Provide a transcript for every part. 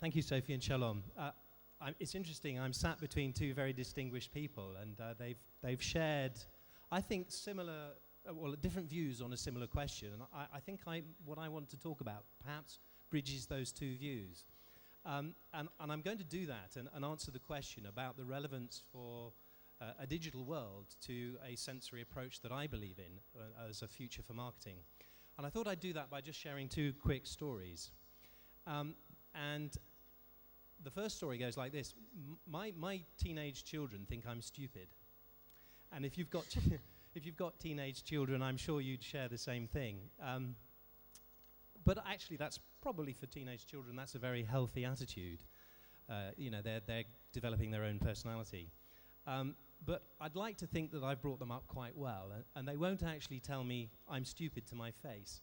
Thank you, Sophie, and shalom. It's interesting. I'm sat between two very distinguished people, and they've shared, I think, similar, different views on a similar question. And I think what I want to talk about perhaps bridges those two views. And I'm going to do that and answer the question about the relevance for a digital world to a sensory approach that I believe in as a future for marketing. And I thought I'd do that by just sharing two quick stories. And the first story goes like this. My teenage children think I'm stupid. And if you've got if you've got teenage children, I'm sure you'd share the same thing. But actually, that's probably for teenage children, that's a very healthy attitude. They're developing their own personality. But I'd like to think that I've brought them up quite well, and they won't actually tell me I'm stupid to my face.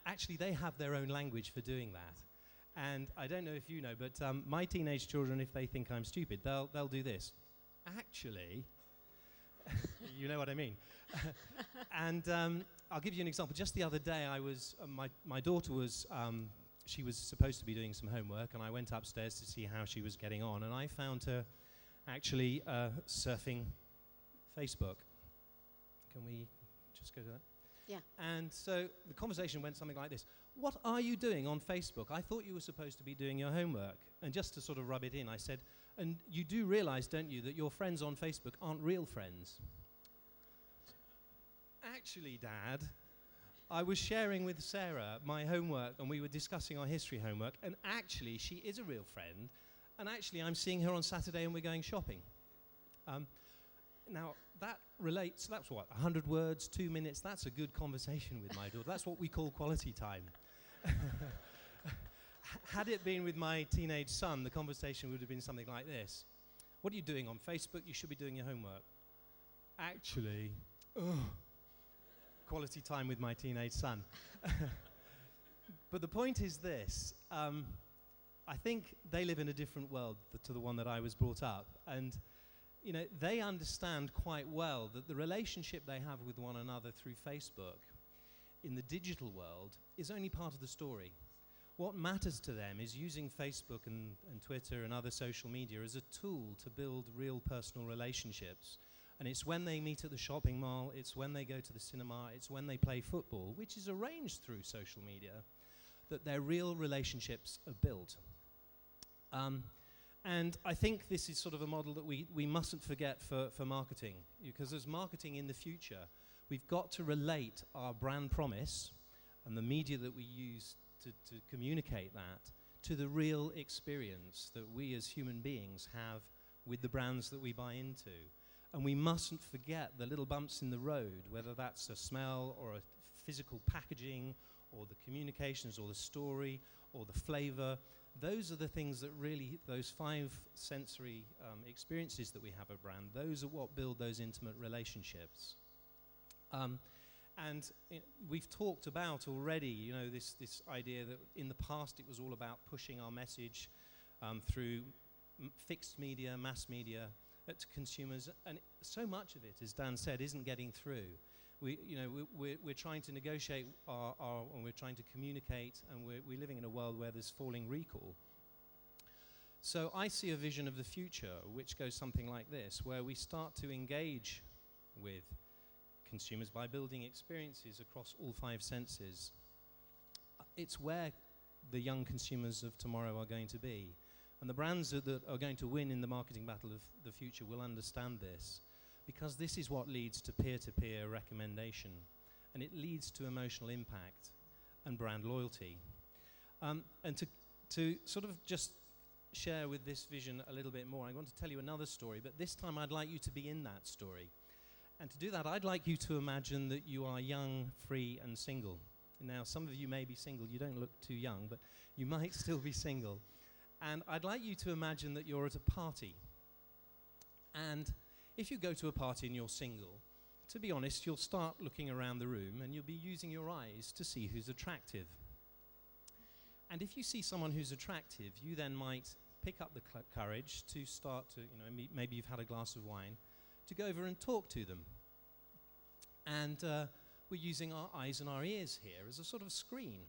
Actually, they have their own language for doing that. And I don't know if you know, but my teenage children, if they think I'm stupid, they'll do this. Actually, you know what I mean. And I'll give you an example. Just the other day, I was my daughter was she was supposed to be doing some homework, and I went upstairs to see how she was getting on, and I found her actually surfing Facebook. Can we just go to that? Yeah. And so the conversation went something like this. What are you doing on Facebook? I thought you were supposed to be doing your homework. And just to sort of rub it in, I said, and you do realize, don't you, that your friends on Facebook aren't real friends? Actually, Dad, I was sharing with Sarah my homework, and we were discussing our history homework, and actually, she is a real friend, and actually, I'm seeing her on Saturday, and we're going shopping. Now, that relates, that's what, 100 words, 2 minutes, that's a good conversation with my daughter. That's what we call quality time. Had it been with my teenage son, the conversation would have been something like this. What are you doing on Facebook? You should be doing your homework. Actually, quality time with my teenage son. But the point is this. I think they live in a different world to the one that I was brought up. And they understand quite well that the relationship they have with one another through Facebook in the digital world is only part of the story. What matters to them is using Facebook and Twitter and other social media as a tool to build real personal relationships. And it's when they meet at the shopping mall, it's when they go to the cinema, it's when they play football, which is arranged through social media, that their real relationships are built. And I think this is sort of a model that we mustn't forget for marketing, because as marketing in the future, we've got to relate our brand promise and the media that we use to communicate that to the real experience that we as human beings have with the brands that we buy into. And we mustn't forget the little bumps in the road, whether that's a smell or a physical packaging or the communications or the story or the flavor. Those are the things that really, those 5 sensory experiences that we have of brand, those are what build those intimate relationships. And we've talked about already, this idea that in the past it was all about pushing our message through fixed media, mass media, to consumers, and so much of it, as Dan said, isn't getting through. We're trying to negotiate and we're trying to communicate, and we're living in a world where there's falling recall. So I see a vision of the future which goes something like this, where we start to engage with consumers by building experiences across all 5 senses. It's where the young consumers of tomorrow are going to be. And the brands that are going to win in the marketing battle of the future will understand this, because this is what leads to peer-to-peer recommendation, and it leads to emotional impact and brand loyalty. And to sort of just share with this vision a little bit more, I want to tell you another story, but this time I'd like you to be in that story. And to do that, I'd like you to imagine that you are young, free, and single. Now, some of you may be single. You don't look too young, but you might still be single. And I'd like you to imagine that you're at a party. And if you go to a party and you're single, to be honest, you'll start looking around the room and you'll be using your eyes to see who's attractive. And if you see someone who's attractive, you then might pick up the courage to start to, maybe you've had a glass of wine, to go over and talk to them. And we're using our eyes and our ears here as a sort of screen.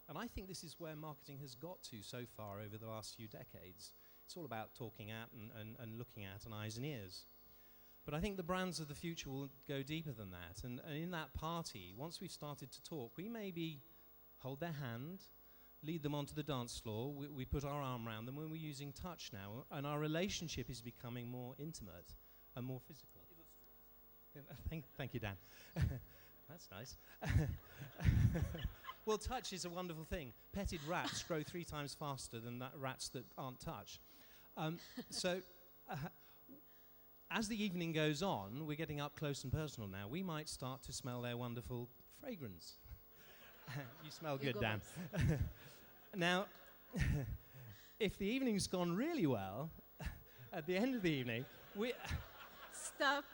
And I think this is where marketing has got to so far over the last few decades. It's all about talking at and looking at and eyes and ears. But I think the brands of the future will go deeper than that. And in that party, once we've started to talk, we maybe hold their hand, lead them onto the dance floor, we put our arm around them when we're using touch now, and our relationship is becoming more intimate and more physical. Thank you, Dan. That's nice. Well, touch is a wonderful thing. Petted rats grow 3 times faster than rats that aren't touched. As the evening goes on, we're getting up close and personal now. We might start to smell their wonderful fragrance. You smell good, Dan. Now, if the evening's gone really well, at the end of the evening, we... Stop.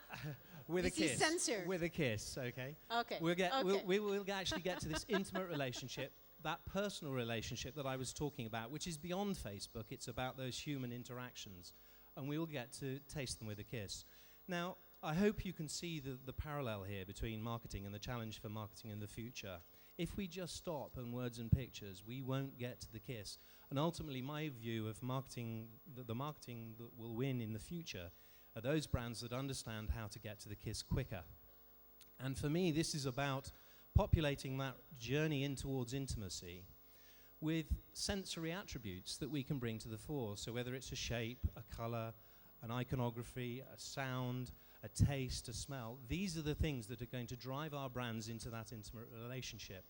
With this a kiss. Is censored. With a kiss, okay? Okay. We'll actually get to this intimate relationship, that personal relationship that I was talking about, which is beyond Facebook. It's about those human interactions. And we will get to taste them with a kiss. Now, I hope you can see the parallel here between marketing and the challenge for marketing in the future. If we just stop on words and pictures, we won't get to the kiss. And ultimately, my view of marketing, the marketing that will win in the future, are those brands that understand how to get to the kiss quicker. And for me, this is about populating that journey in towards intimacy with sensory attributes that we can bring to the fore. So whether it's a shape, a color, an iconography, a sound, a taste, a smell, these are the things that are going to drive our brands into that intimate relationship.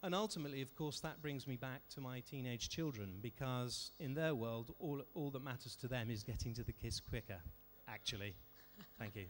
And ultimately, of course, that brings me back to my teenage children, because in their world, all that matters to them is getting to the kiss quicker, actually. Thank you.